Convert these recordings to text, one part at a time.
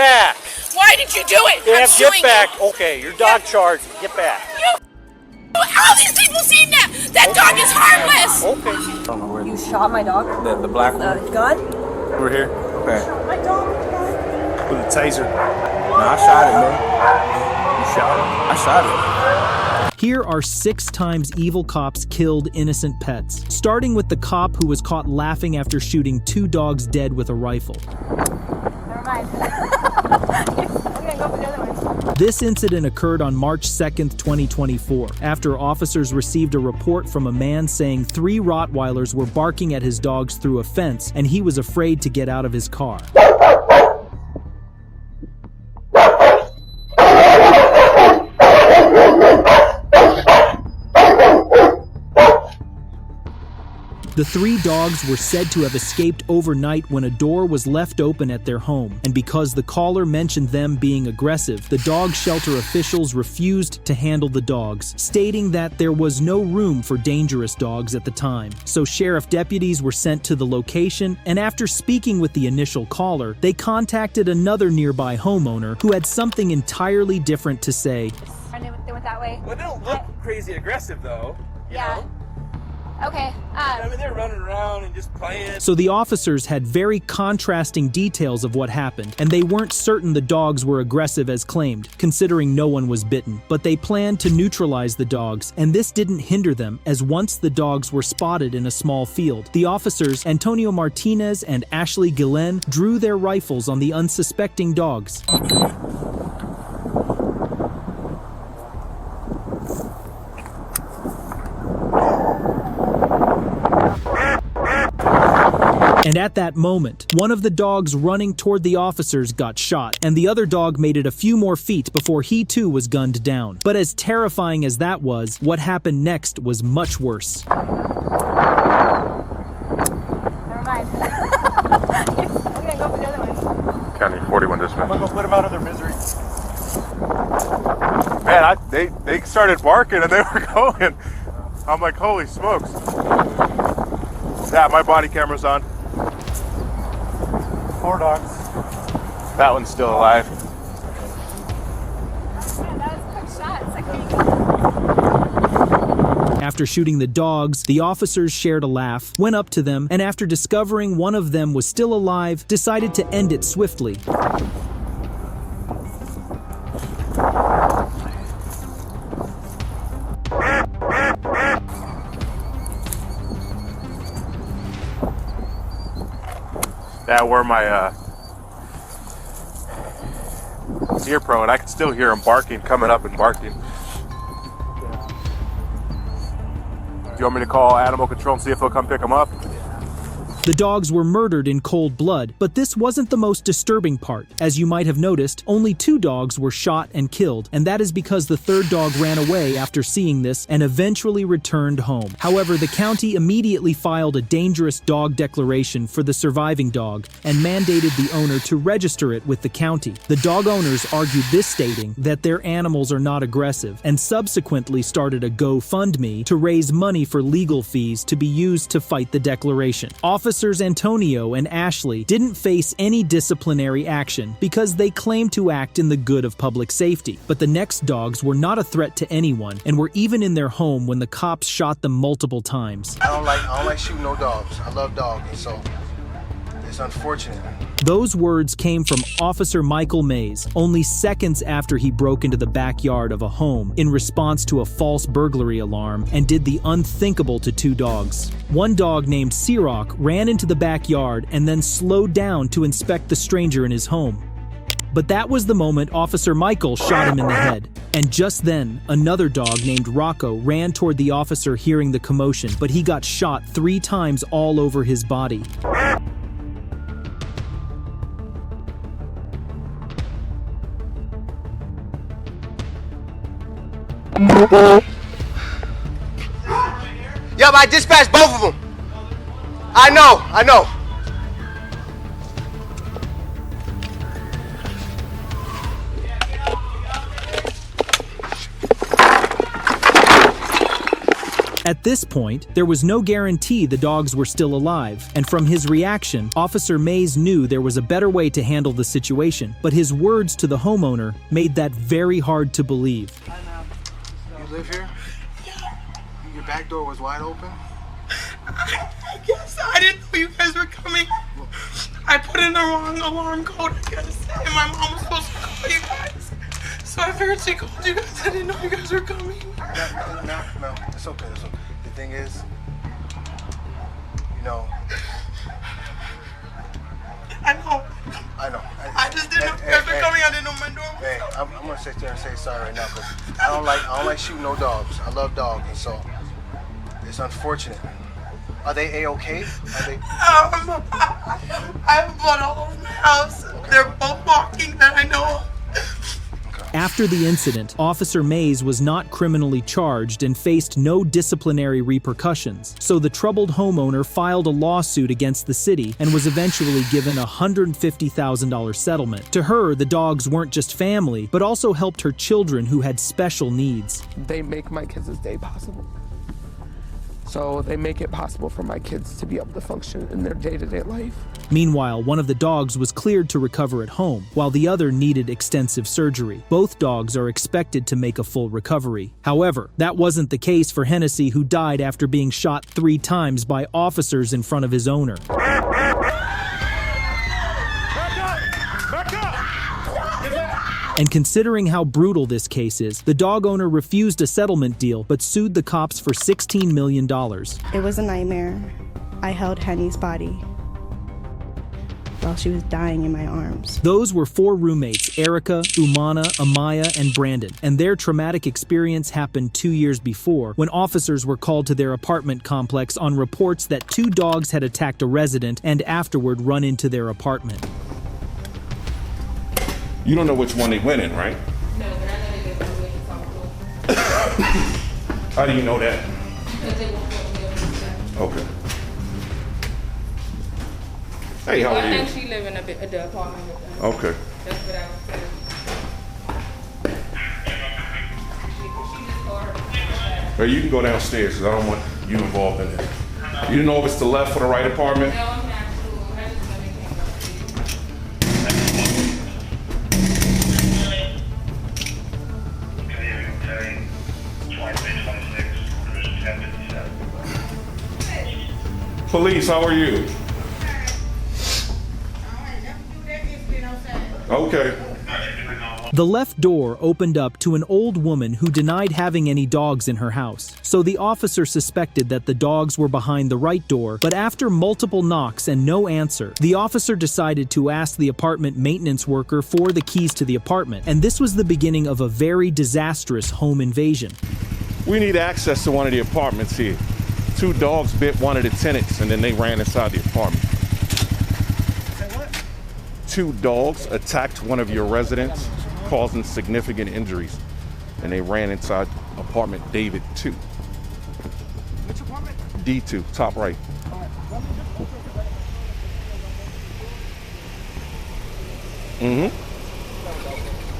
back. Why did you do it? Yeah, I'm suing get back. you. Okay, your dog charged. Get back. All these people seen that. That dog is harmless. Okay. I don't know where You shot my dog? the black one. Gun? Over here. Okay. My dog. With a taser. No, I shot it, man. You shot it? I shot it. Here are 6 times evil cops killed innocent pets, starting with the cop who was caught laughing after shooting 2 dogs dead with a rifle. Never mind. I'm gonna go for the other one. This incident occurred on March 2nd, 2024, after officers received a report from a man saying 3 Rottweilers were barking at his dogs through a fence and he was afraid to get out of his car. The 3 dogs were said to have escaped overnight when a door was left open at their home, and because the caller mentioned them being aggressive, the dog shelter officials refused to handle the dogs, stating that there was no room for dangerous dogs at the time. So sheriff deputies were sent to the location, and after speaking with the initial caller, they contacted another nearby homeowner who had something entirely different to say. And they went that way. Well, they don't look crazy aggressive, though. You know? Okay. I mean, they're running around and just playing. So the officers had very contrasting details of what happened, and they weren't certain the dogs were aggressive as claimed, considering no one was bitten. But they planned to neutralize the dogs, and this didn't hinder them, as once the dogs were spotted in a small field, the officers, Antonio Martinez and Ashley Gillen, drew their rifles on the unsuspecting dogs. And at that moment, one of the dogs running toward the officers got shot, and the other dog made it a few more feet before he too was gunned down. But as terrifying as that was, what happened next was much worse. Never mind. I'm gonna go for the other one. County 41 dispatch. I'm gonna go put him out of their misery. Man, they started barking and they were going. I'm like, holy smokes. Yeah, my body camera's on. 4 dogs. That one's still alive. Man, that was a quick shot. It's like After shooting the dogs, the officers shared a laugh, went up to them, and after discovering one of them was still alive, decided to end it swiftly. Yeah, where my ear pro, and I can still hear him barking, coming up and barking. Do you want me to call animal control and see if they'll come pick him up? The dogs were murdered in cold blood, but this wasn't the most disturbing part. As you might have noticed, only 2 dogs were shot and killed, and that is because the 3rd dog ran away after seeing this and eventually returned home. However, the county immediately filed a dangerous dog declaration for the surviving dog and mandated the owner to register it with the county. The dog owners argued this, stating that their animals are not aggressive, and subsequently started a GoFundMe to raise money for legal fees to be used to fight the declaration. Officers Antonio and Ashley didn't face any disciplinary action because they claimed to act in the good of public safety. But the next dogs were not a threat to anyone and were even in their home when the cops shot them multiple times. I don't like shooting no dogs. I love dogs, and so it's unfortunate. Those words came from Officer Michael Mays only seconds after he broke into the backyard of a home in response to a false burglary alarm and did the unthinkable to 2 dogs. One dog named Sirach ran into the backyard and then slowed down to inspect the stranger in his home. But that was the moment Officer Michael shot him in the head. And just then, another dog named Rocco ran toward the officer hearing the commotion, but he got shot 3 times all over his body. Yup, I dispatched both of them. I know. At this point, there was no guarantee the dogs were still alive, and from his reaction, Officer Mays knew there was a better way to handle the situation, but his words to the homeowner made that very hard to believe. You live here? Your back door was wide open? I guess I didn't know you guys were coming. I put in the wrong alarm code, I guess, and my mom was supposed to call you guys. So I figured she called you guys. I didn't know you guys were coming. No, it's okay. The thing is, you know. I know. I just didn't know you guys were coming. I didn't know my door was Hey, I'm gonna sit there and say sorry right now because I don't like shooting no dogs. I love dogs, and so it's unfortunate. Are they A-okay? Are they? I have blood all over my house. Okay. They're both walking that I know of. After the incident, Officer Mays was not criminally charged and faced no disciplinary repercussions, so the troubled homeowner filed a lawsuit against the city and was eventually given a $150,000 settlement. To her, the dogs weren't just family, but also helped her children who had special needs. They make my kids' day possible. So they make it possible for my kids to be able to function in their day-to-day life. Meanwhile, one of the dogs was cleared to recover at home, while the other needed extensive surgery. Both dogs are expected to make a full recovery. However, that wasn't the case for Hennessy, who died after being shot 3 times by officers in front of his owner. And considering how brutal this case is, the dog owner refused a settlement deal but sued the cops for $16 million. It was a nightmare. I held Henny's body while she was dying in my arms. Those were 4 roommates, Erica, Umana, Amaya, and Brandon, and their traumatic experience happened 2 years before when officers were called to their apartment complex on reports that 2 dogs had attacked a resident and afterward run into their apartment. You don't know which one they went in, right? No, but I know they get away from South. How do you know that? Because they won't go there. Okay. Hey, how Well, are you? I think she live in the apartment with them. Okay. That's what I was saying. She just called her. Well, you can go downstairs because I don't want you involved in it. You didn't know if it's the left or the right apartment? No, I'm not sure. I just know they came up to you. Police, how are you? Okay. The left door opened up to an old woman who denied having any dogs in her house. So the officer suspected that the dogs were behind the right door, but after multiple knocks and no answer, the officer decided to ask the apartment maintenance worker for the keys to the apartment. And this was the beginning of a very disastrous home invasion. We need access to one of the apartments here. 2 dogs bit one of the tenants and then they ran inside the apartment. 2 dogs attacked one of your residents, causing significant injuries, and they ran inside apartment David 2. Which apartment? D2, top right.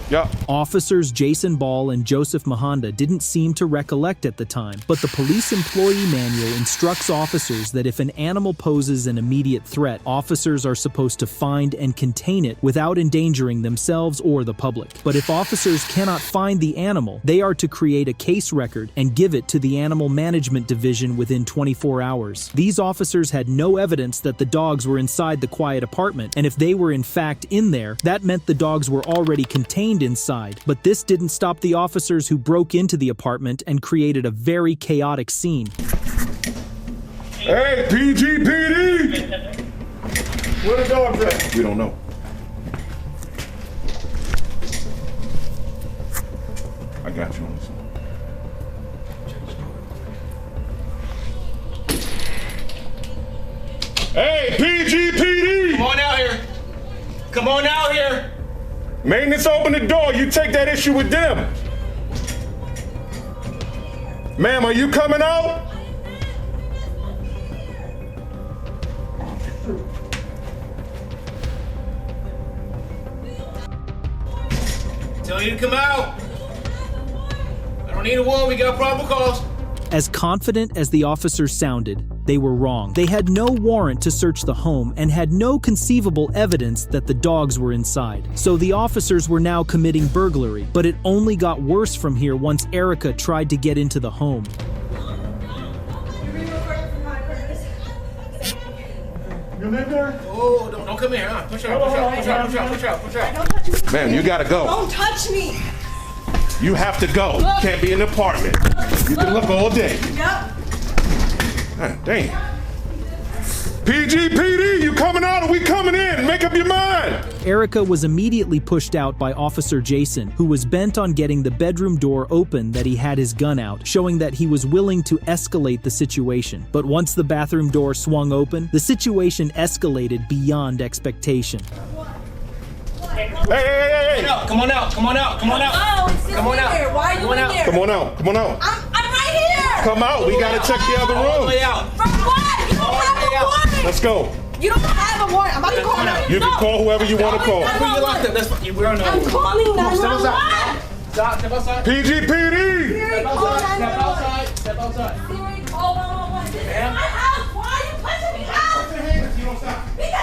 Yeah. Officers Jason Ball and Joseph Mahanda didn't seem to recollect at the time, but the police employee manual instructs officers that if an animal poses an immediate threat, officers are supposed to find and contain it without endangering themselves or the public. But if officers cannot find the animal, they are to create a case record and give it to the Animal Management Division within 24 hours. These officers had no evidence that the dogs were inside the quiet apartment, and if they were in fact in there, that meant the dogs were already contained inside. But this didn't stop the officers who broke into the apartment and created a very chaotic scene. Hey, PGPD! Where the dogs at? We don't know. I got you on this one. Hey, PGPD! Come on out here. Come on out here. Maintenance, open the door. You take that issue with them. Ma'am, are you coming out? Tell you to come out. I don't need a warrant. We got probable cause. As confident as the officers sounded, they were wrong. They had no warrant to search the home and had no conceivable evidence that the dogs were inside. So the officers were now committing burglary, but it only got worse from here once Erica tried to get into the home. You live there? Oh, don't come here, huh? Push out. Man, you gotta go. Don't touch me. You have to go. You can't be in the apartment. You can look all day. Yep. God damn. PGPD, you coming out or we coming in? Make up your mind. Erica was immediately pushed out by Officer Jason, who was bent on getting the bedroom door open that he had his gun out, showing that he was willing to escalate the situation. But once the bathroom door swung open, the situation escalated beyond expectation. Hey. Come on out. Oh, it's just in here. Why are you in there? Come on out. I'm right here. Come out. We gotta check the other All the room. way out. From what? You don't have a warrant. Let's go. You don't have a warrant. I'm about to call Come on out. 911. You can call whoever you want to call. Who you locked up? That's fine. We're on I'm calling 911. Step outside. PGPD. Siri, call 911. Step outside. Siri, call 911. This is my house. Why are you pushing me out? Because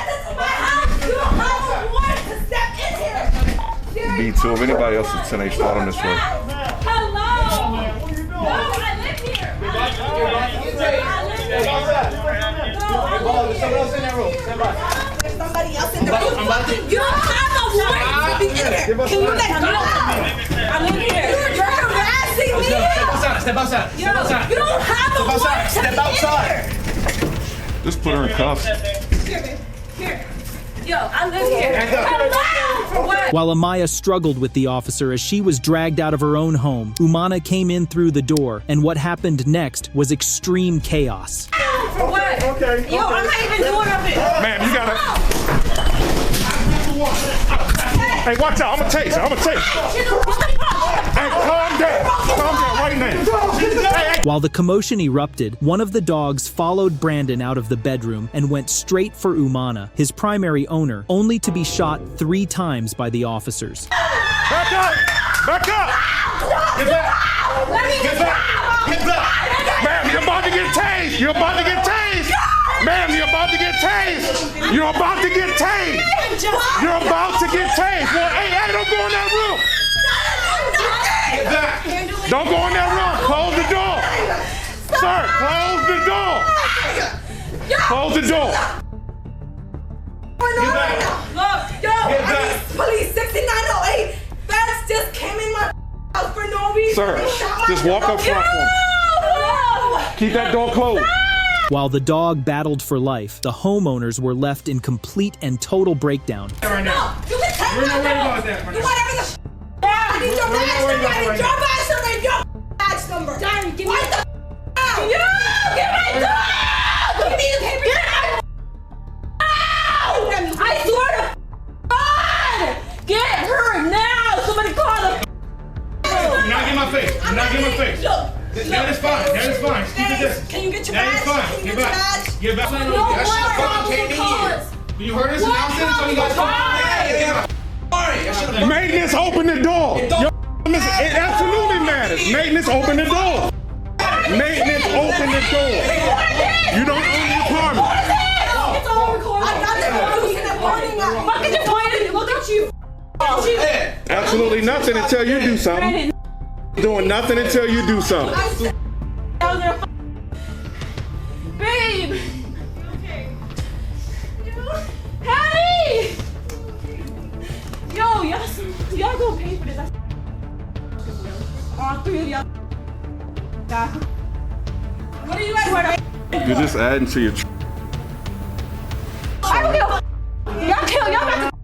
this is my house. You don't have a warrant to step in here. Siri, B2, if anybody else is 10, start on this way. Hello. No, I live here. Step outside. There's someone else in that room. Step outside. There's somebody else in the room. I'm about to- You don't have a warrant to be in here. Can you let go? I'm in here. You're harassing me. Step outside. You don't have a warrant to Step be outside. in here. Just put her in cuffs. Here. Yo, I live here. Hello. For what? While Amaya struggled with the officer as she was dragged out of her own home, Umana came in through the door, and what happened next was extreme chaos. For what? Okay. Yo, I'm not even doing nothing. Ma'am, you gotta. Hey, watch out. I'm gonna taser. Hey, calm down. Calm down right now. Hey. While the commotion erupted, one of the dogs followed Brandon out of the bedroom and went straight for Umana, his primary owner, only to be shot 3 times by the officers. Back up. Get back. Ma'am, you're about to get tased. Ma'am, you're about to get tased. Well, hey, don't go in that room. Get back. Don't go in that room. Close the door. Sir, close the door. Close the door. Get back. Look, yo, Get I back. need police 6908. Feds just came in my house for no reason. Sir, They shot my just walk up dog. front for me. No. Keep that door closed. While the dog battled for life, the homeowners were left in complete and total breakdown. Right now. You can take We're my not worried dog. about that. Do whatever the I need your badge number. I need your badge number. Your badge number. Diary, give me the out. Yo, get my dog. Give me the paper. Get out. I swear to God. Get her now. Somebody call the. You're not getting my face. That is fine. Keep the distance. Can you get your That badge? is fine. Can you Get get your back. badge? Get back. No That more shit fucking problems came with in cars. here. You heard us announcing, so you guys come. Maintenance, open the door. It absolutely matters. Maintenance, open the door. Maintenance, open the door. You don't own the apartment. It's all recorded. I got the police in the parking lot. Look at your point. Look at you. Absolutely nothing until you do something. Doing nothing until you do something. Babe. Hattie. Yo, y'all gonna pay for this. All 3 of y'all. What are you guys? You're just adding to your. I don't give a f. Y'all kill. Y'all got to.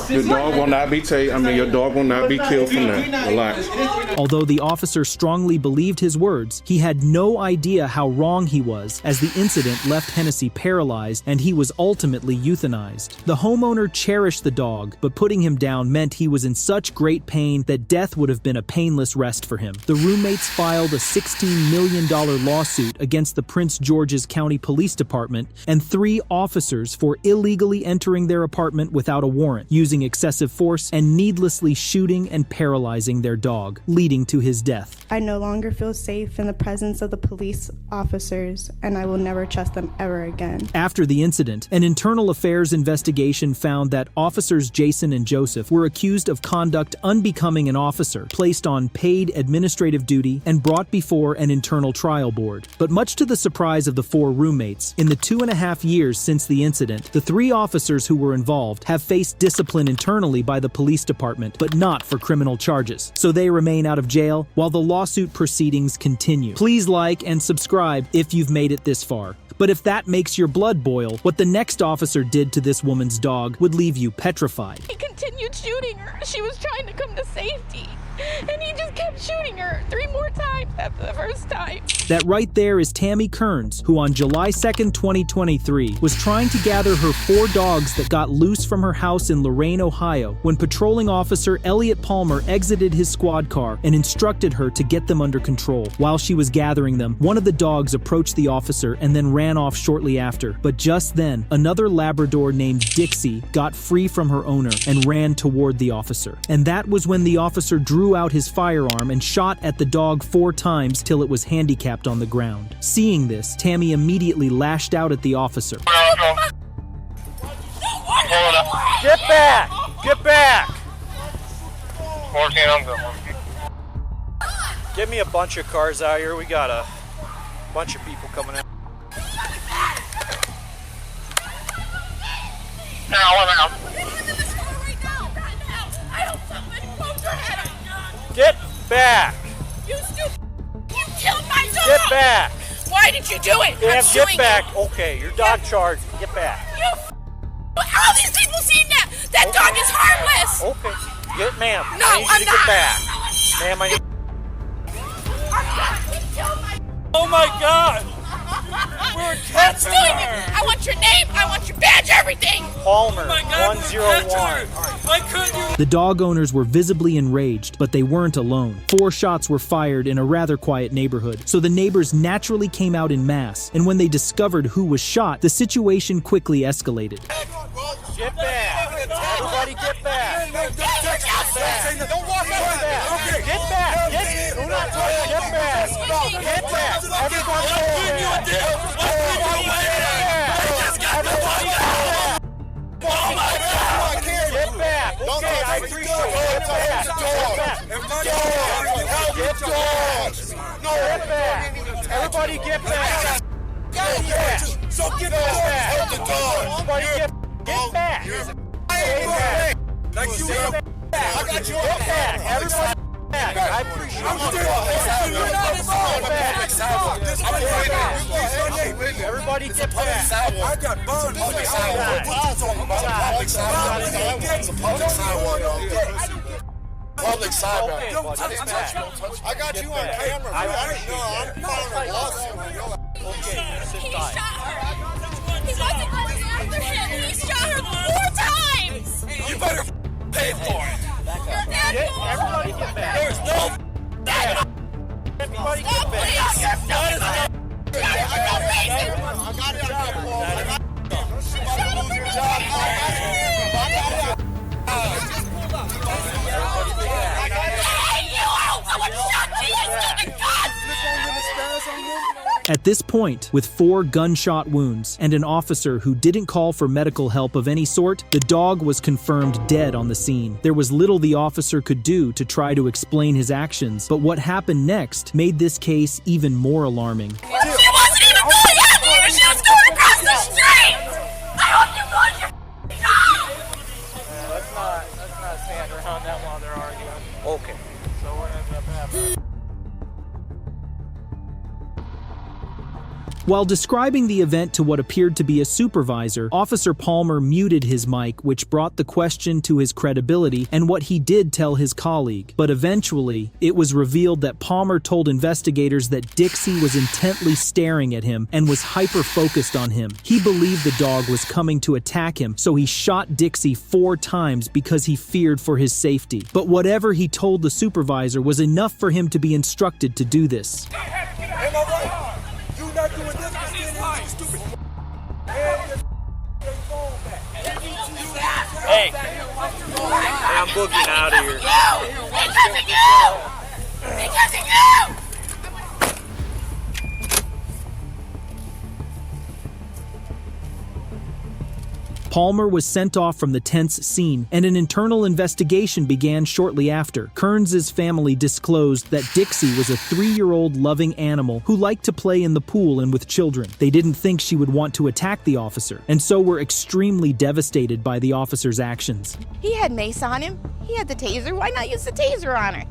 Your dog will not be your dog will not be killed from that. Relax. Although the officer strongly believed his words, he had no idea how wrong he was, as the incident left Hennessy paralyzed and he was ultimately euthanized. The homeowner cherished the dog, but putting him down meant he was in such great pain that death would have been a painless rest for him. The roommates filed a $16 million lawsuit against the Prince George's County Police Department and 3 officers for illegally entering their apartment without a warrant, using using excessive force and needlessly shooting and paralyzing their dog, leading to his death. I no longer feel safe in the presence of the police officers, and I will never trust them ever again. After the incident, an internal affairs investigation found that officers Jason and Joseph were accused of conduct unbecoming an officer, placed on paid administrative duty, and brought before an internal trial board. But much to the surprise of the 4 roommates, in the 2.5 years since the incident, the 3 officers who were involved have faced discipline internally by the police department, but not for criminal charges. So they remain out of jail while the lawsuit proceedings continue. Please like and subscribe if you've made it this far. But if that makes your blood boil, what the next officer did to this woman's dog would leave you petrified. He continued shooting her. She was trying to come to safety, and he just kept shooting her 3 more times after the first time. That right there is Tammy Kearns, who on July 2nd, 2023, was trying to gather her 4 dogs that got loose from her house in Lorain, Ohio, when patrolling officer Elliot Palmer exited his squad car and instructed her to get them under control. While she was gathering them, one of the dogs approached the officer and then ran off shortly after. But just then, another Labrador named Dixie got free from her owner and ran toward the officer. And that was when the officer drew out his firearm and shot at the dog 4 times till it was handicapped on the ground. Seeing this, Tammy immediately lashed out at the officer. Get back! Get back! Give me a bunch of cars out here. We got a bunch of people coming out. Get back! You stupid! You killed my dog! Get back! Why did you do it? I'm Get suing back! you. Okay, your dog charged. Get back. All these people seen that! That dog is harmless! Okay. Get, ma'am. No, I need I'm you to not. get back. Ma'am, I need... Oh my God! We're I'm suing you! I want your name, I want your badge, everything! Palmer, 101. The dog owners were visibly enraged, but they weren't alone. 4 shots were fired in a rather quiet neighborhood, so the neighbors naturally came out in mass, and when they discovered who was shot, the situation quickly escalated. Get back! Everybody get back! Don't walk out there. Okay. Get back! Get back! Get back! Everybody get back! Okay, I appreciate it. Get back! Everybody get back! So get back! Everybody get back! Like you I got you get back! Everybody back! I appreciate it. Everybody get back! I got burned. Public sidewalk. I got you on camera. I'm calling a lawsuit. Okay, sit tight. He wasn't going after him! He shot her 4 times! You better pay for it. Everybody get back. There's no. Everybody get back. I got it on camera. At this point, with 4 gunshot wounds and an officer who didn't call for medical help of any sort, the dog was confirmed dead on the scene. There was little the officer could do to try to explain his actions, but what happened next made this case even more alarming. She wasn't even going after you! She was going across the street! I hope you got your dog! Let's not stand around that while they're arguing. Okay. So what ended up happening? While describing the event to what appeared to be a supervisor, Officer Palmer muted his mic, which brought the question to his credibility and what he did tell his colleague. But eventually, it was revealed that Palmer told investigators that Dixie was intently staring at him and was hyper-focused on him. He believed the dog was coming to attack him, so he shot Dixie 4 times because he feared for his safety. But whatever he told the supervisor was enough for him to be instructed to do this. Am I right? You not doing this because you're stupid. Hey, Hey, I'm booking out of here. Because of you! Because of you! Palmer was sent off from the tense scene, and an internal investigation began shortly after. Kearns' family disclosed that Dixie was a 3-year-old loving animal who liked to play in the pool and with children. They didn't think she would want to attack the officer, and so were extremely devastated by the officer's actions. He had mace on him. He had the taser. Why not use the taser on her?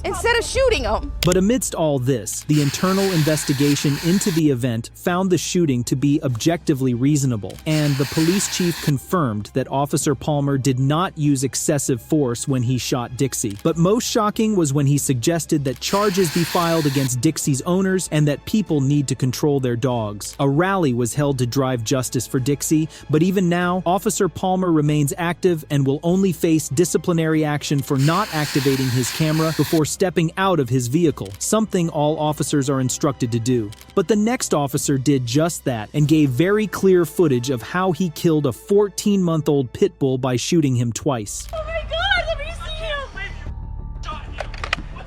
Instead of shooting him. But amidst all this, the internal investigation into the event found the shooting to be objectively reasonable, and the police chief confirmed that Officer Palmer did not use excessive force when he shot Dixie. But most shocking was when he suggested that charges be filed against Dixie's owners and that people need to control their dogs. A rally was held to drive justice for Dixie, but even now, Officer Palmer remains active and will only face disciplinary action for not activating his camera before stepping out of his vehicle, something all officers are instructed to do. But the next officer did just that and gave very clear footage of how he killed a 14-month-old pit bull by shooting him twice. Oh my God, let me see him!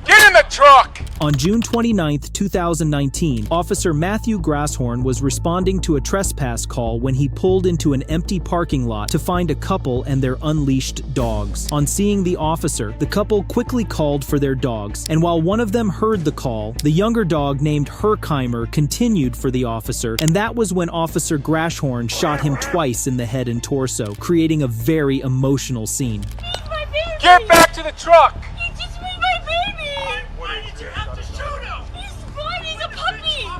Get in the truck! On June 29, 2019, Officer Matthew Grasshorn was responding to a trespass call when he pulled into an empty parking lot to find a couple and their unleashed dogs. On seeing the officer, the couple quickly called for their dogs, and while one of them heard the call, the younger dog named Herkheimer continued for the officer, and that was when Officer Grasshorn shot him twice in the head and torso, creating a very emotional scene. Get back to the truck!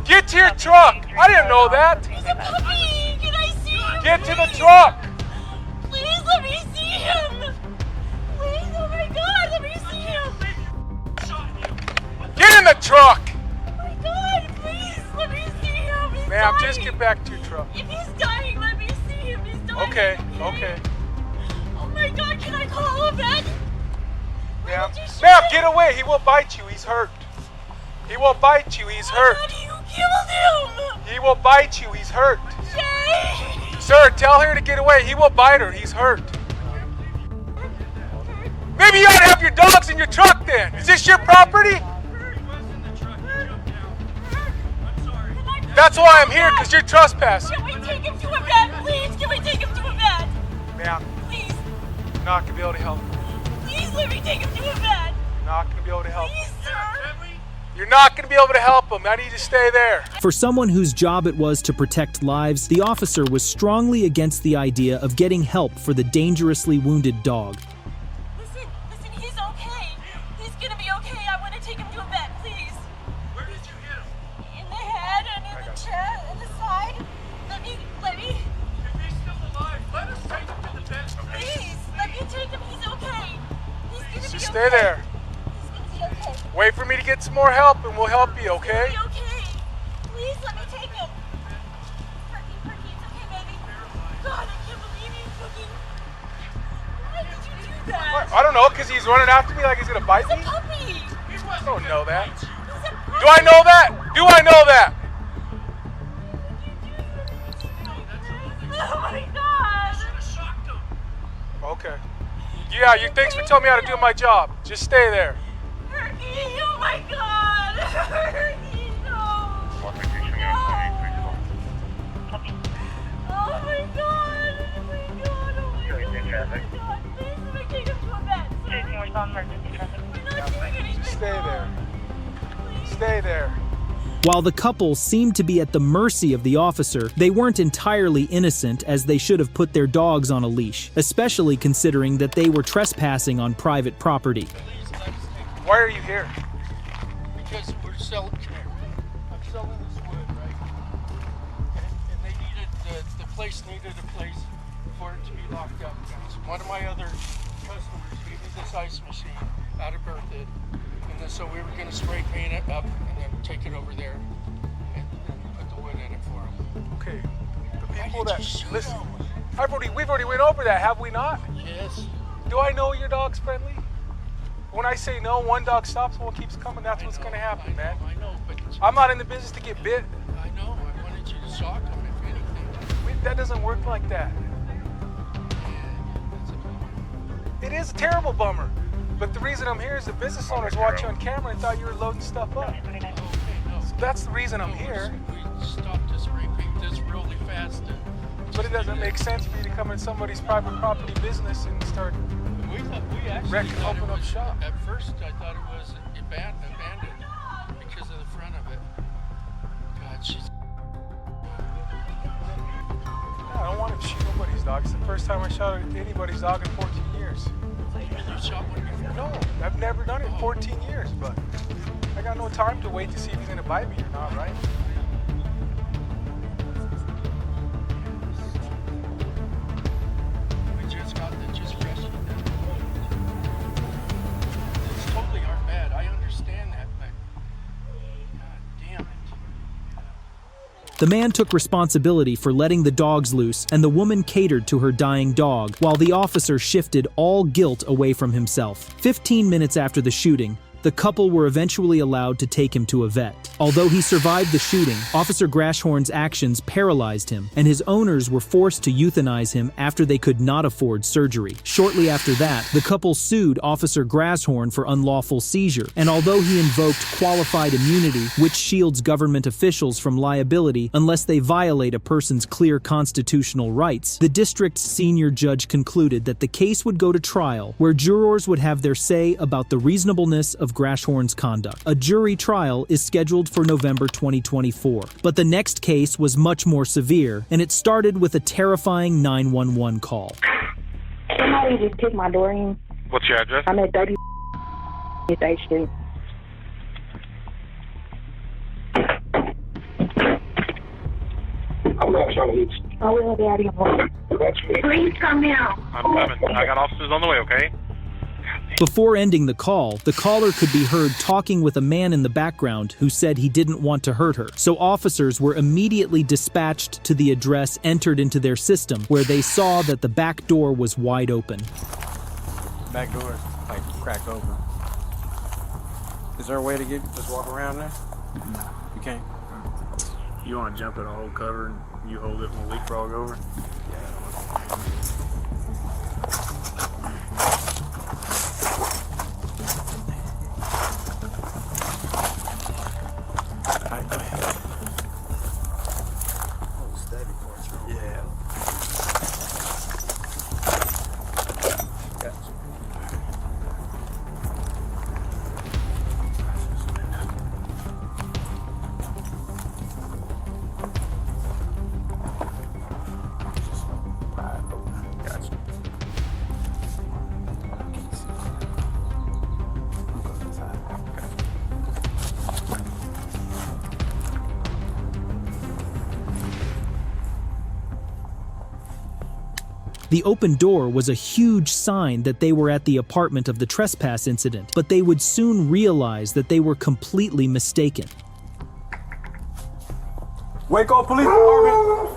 Get to your truck! I didn't know that! He's a puppy! Can I see him? Get to the truck! Please let me see him! Please, oh my God, let me see him! Get in the truck! Oh my God, please, let me see him! He's Ma'am, dying. just get back to your truck. If he's dying, let me see him. He's dying. Okay, okay. Oh my God, can I call him back? Ma'am, get away! He will bite you, he's hurt. He will bite you, he's hurt. Killed him! He will bite you, he's hurt. Jay! Sir, tell her to get away. He will bite her, he's hurt. Maybe you ought to have your dogs in your truck then. Is this your property? That's why I'm here, because you're trespassing. Can we take him to a vet, please? Can we take him to a vet? Ma'am, please. I'm not going to be able to help you. Please let me take him to a vet. I'm not going to be able to help you. Please, sir. You're not going to be able to help him. I need you to stay there. For someone whose job it was to protect lives, the officer was strongly against the idea of getting help for the dangerously wounded dog. Listen, he's okay. He's going to be okay. I want to take him to a vet, please. Where did you hit him? In the head and in the chest and the side. Let me. If he's still alive, let us take him to the vet. Please, let me take him. He's okay. He's going to be okay. Just stay there. Okay. Wait for me to get some more help and we'll help you, okay? It's okay. Please let me take him. Perky, it's okay, baby. God, I can't believe you cooking. Why did you do that? I don't know, because he's running after me like he's going to bite me? He's a puppy. I don't know that. He's a puppy. Do I know that? Do I know that? Oh my God. Okay. Yeah, thanks for telling me how to do my job. Just stay there. Oh my God! No! Oh my God! Oh my God! Oh my God! Please let me take him to a vet, sir. We're not doing anything. Just stay there. Stay there. While the couple seemed to be at the mercy of the officer, they weren't entirely innocent, as they should have put their dogs on a leash, especially considering that they were trespassing on private property. Why are you here? Because we're selling. I'm selling this wood, right? And they needed the place needed a place for it to be locked up. So one of my other customers gave me this ice machine out of Berthoud, and then so we were going to spray paint it up and then take it over there and put the wood in it for them. Okay. The people that listen. We've already went over that, have we not? Yes. Do I know your dog's friendly? When I say no, one dog stops, one keeps coming. That's what's going to happen, man. I know, but I'm not in the business to get bit. I know. I wanted you to shock them, if anything. That doesn't work like that. it is a terrible bummer. But the reason I'm here is the business owners watch you on camera and thought you were loading stuff up. So that's the reason I'm here. We stopped this really fast. But it doesn't make sense for you to come in somebody's private property business and start open up shop. At first, I thought it was abandoned because of the front of it. God, she's. I don't want to shoot nobody's dog. It's the first time I shot at anybody's dog in 14 years. You shot one before? No, I've never done it in 14 years, but I got no time to wait to see if he's going to bite me or not, right? We just got the just rescued them. It's totally our bad. I understand that, but God damn it. The man took responsibility for letting the dogs loose, and the woman catered to her dying dog, while the officer shifted all guilt away from himself. 15 minutes after the shooting, the couple were eventually allowed to take him to a vet. Although he survived the shooting, Officer Grashorn's actions paralyzed him, and his owners were forced to euthanize him after they could not afford surgery. Shortly after that, the couple sued Officer Grashorn for unlawful seizure, and although he invoked qualified immunity, which shields government officials from liability unless they violate a person's clear constitutional rights, the district's senior judge concluded that the case would go to trial, where jurors would have their say about the reasonableness of Grashorn's conduct. A jury trial is scheduled for November 2024. But the next case was much more severe, and it started with a terrifying 911 call. Somebody just kicked my door in. What's your address? I'm at 30 H Street. I'm not trying to hit you. I will be out of here. Please come now. I'm coming. I got officers on the way, okay? Before ending the call, the caller could be heard talking with a man in the background who said he didn't want to hurt her. So officers were immediately dispatched to the address entered into their system, where they saw that the back door was wide open. Back door is like cracked open. Is there a way to just walk around there? No. You can't? You want to jump in a whole cover and you hold it and we'll leapfrog over? The open door was a huge sign that they were at the apartment of the trespass incident, but they would soon realize that they were completely mistaken. Wake up, police department!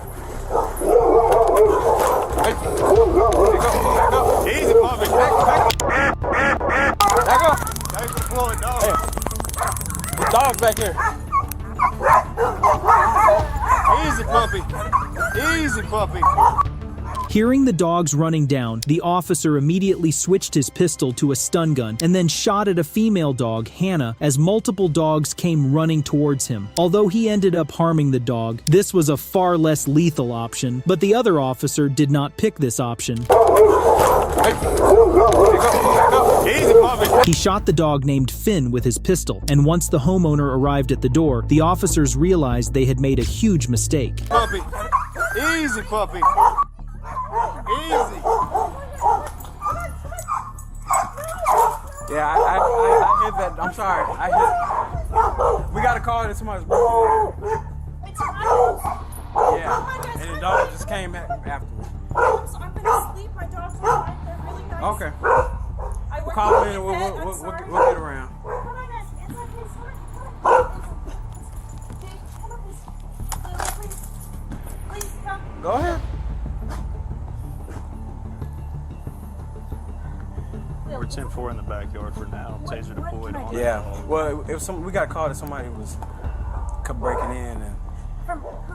Back up! Easy, puppy! Back up! Thanks for deploying, dog. Hey, the dog's back here. Easy, puppy! Easy, puppy! Hearing the dogs running down, the officer immediately switched his pistol to a stun gun and then shot at a female dog, Hannah, as multiple dogs came running towards him. Although he ended up harming the dog, this was a far less lethal option, but the other officer did not pick this option. He shot the dog named Finn with his pistol, and once the homeowner arrived at the door, the officers realized they had made a huge mistake. Puppy! Easy, puppy! Easy. Yeah, I hit that. I'm sorry. I hit. We got a call that somebody's broken. Yeah, and the dog just came back afterwards. So I'm gonna sleep. My dogs are fine. They're really nice. Okay. We'll call in and we'll get around. Go ahead. We're 10-4 in the backyard for now. Taser deployed on. Yeah. Well, it was we got called that somebody was breaking in,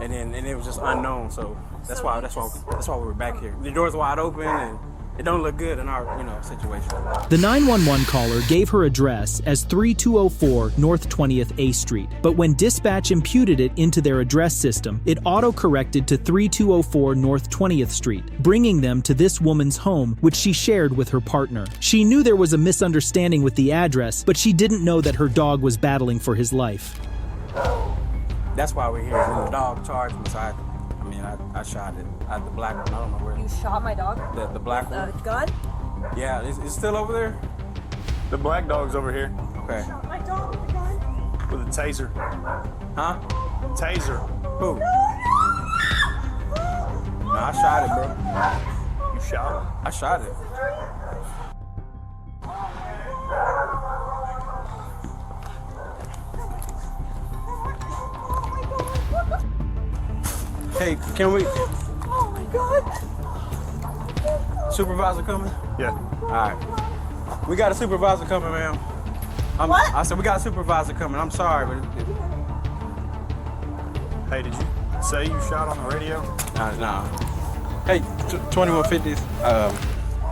and it was just unknown. So that's why we were back here. The door's wide open, and It don't look good in our, situation. The 911 caller gave her address as 3204 North 20th A Street, but when dispatch imputed it into their address system, it auto-corrected to 3204 North 20th Street, bringing them to this woman's home, which she shared with her partner. She knew there was a misunderstanding with the address, but she didn't know that her dog was battling for his life. That's why we're here. When the dog charged me, so I shot it. I had the black one. I don't know where. You shot my dog? The black one? Gun? Yeah, it's still over there? The black dog's over here. Okay. Shot my dog with a gun? With a taser. Huh? Taser. Who? No, I shot it, bro. You shot him? I shot it. Hey, can we? Oh my God. Supervisor coming? Yeah. All right. We got a supervisor coming, ma'am. What? I said we got a supervisor coming. I'm sorry, but. Hey, did you say you shot on the radio? No. Hey, 2150s.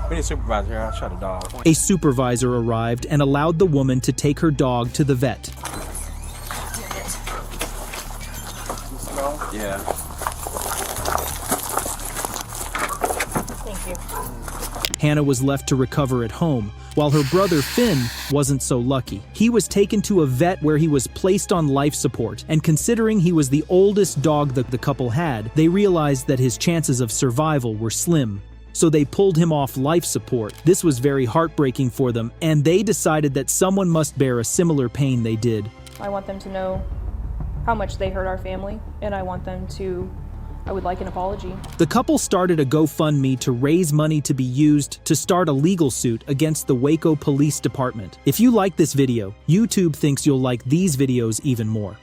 We need a supervisor here. I shot a dog. A supervisor arrived and allowed the woman to take her dog to the vet. Yeah. Thank you. Hannah was left to recover at home, while her brother Finn wasn't so lucky. He was taken to a vet where he was placed on life support, and considering he was the oldest dog that the couple had, they realized that his chances of survival were slim. So they pulled him off life support. This was very heartbreaking for them, and they decided that someone must bear a similar pain they did. I want them to know how much they hurt our family, and I would like an apology. The couple started a GoFundMe to raise money to be used to start a legal suit against the Waco Police Department. If you like this video, YouTube thinks you'll like these videos even more.